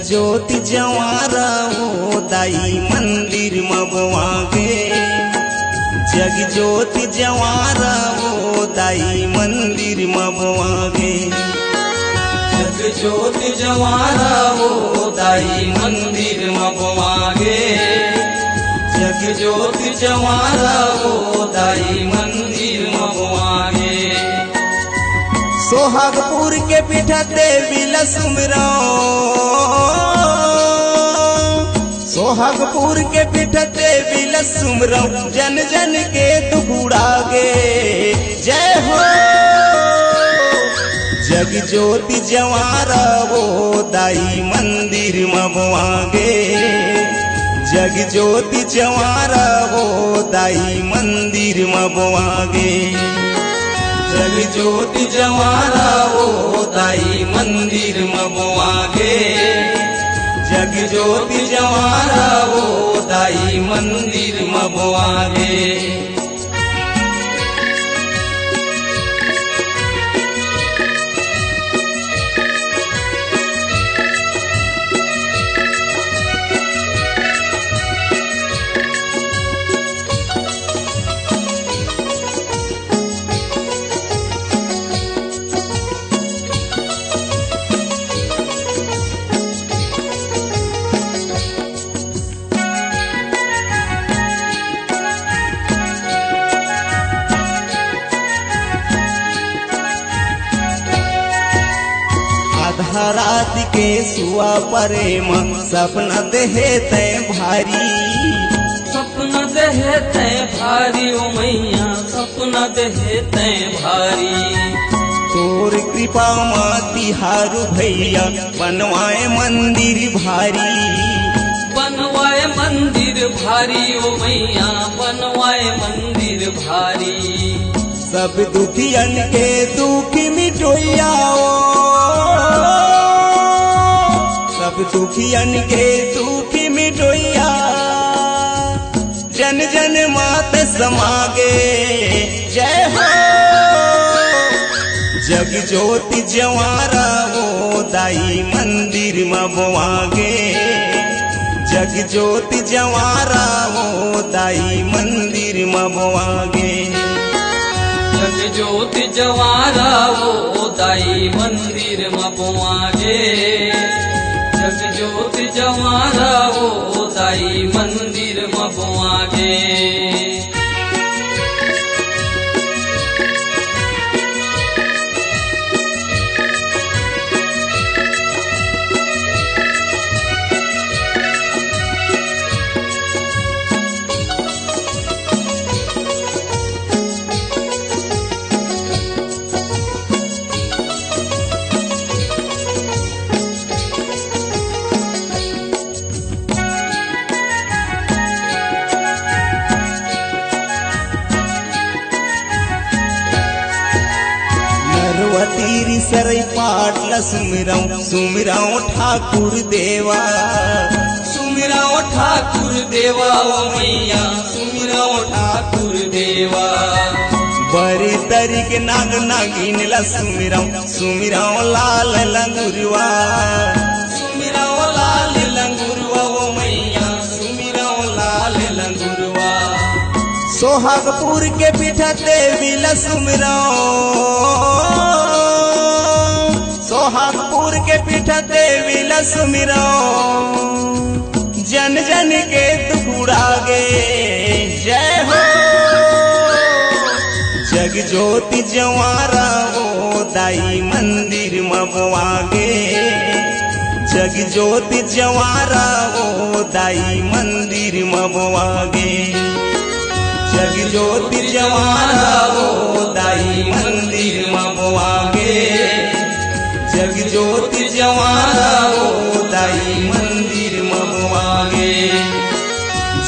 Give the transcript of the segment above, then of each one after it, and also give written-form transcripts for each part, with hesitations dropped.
ज्योति जवारा वो दाई मंदिर मबवागे। जग ज्योति जवारा वो दाई मंदिर मबवागे। जग ज्योति जवारा वो दाई मंदिर मबवागे। जग ज्योति जवारा वो दाई मंदिर मबवागे। सोहागपुर के पीठा देवी लसुमरा। सोहागपुर के पीठा देवी लसुमरा। जन जन के दुखुड़ागे। जय हो जग ज्योति जवारा वो दाई मंदिर मबवागे। जग ज्योति जवारा वो दाई मंदिर मबवागे। जग ज्योति जवारा वो दाई मंदिर मबवागे। जग ज्योति जवारा वो दाई मंदिर मबवागे। रात के सुआ प्रेम सपना देहे तय भारी। सपना देहे तय भारी ओ मैया सपना देहे तय भारी। तोर कृपा माती हारू भैया बनवाए मंदिर भारी। बनवाए मंदिर भारी ओ मैया बनवाए मंदिर भारी। सब दुखियन के दुख मिटोइया। सब दुखियन के दुख मिटोइया। जन जन मात समागे। जय हो जग ज्योति जवारा वो दाई मंदिर मबवागे। जग ज्योति जवारा वो दाई मंदिर मबवागे। जग ज्योति जवारा वो दाई मंदिर मबवागे। जग ज्योति जवारा वो दाई मंदिर मबवागे। तीरी सरई पाटला सुमिराऊं सुमिराऊं ठाकुर देवा। सुमिराओ ठाकुर देवा ओ मैया सुमिराओ ठाकुर देवा। बड़े तरीके नाग नागिन ला सुमिराऊं सुमिराऊं लाल लंगुरवा। सुमिराओ लाल लंगुरवा ओ मैया सुमिराओ लाल लंगुरवा। सोहागपुर के पीठा देवी लसुमराऊं। सोहागपुर के पीठा देवी लसुमराऊं। जन जन के दुखुड़ागे। जय हो जग ज्योति जवारा वो दाई मंदिर मबवागे। जग ज्योति जवारा वो दाई मंदिर मबवागे। जग ज्योति जवारा वो दाई मंदिर मबवागे। जग ज्योति जवारा वो दाई मंदिर मबवागे।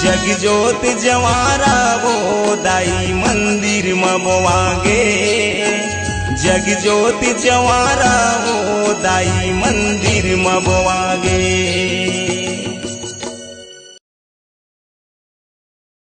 जग ज्योति जवारा वो दाई मंदिर मबवागे। जग ज्योति जवारा वो दाई मंदिर मबवागे।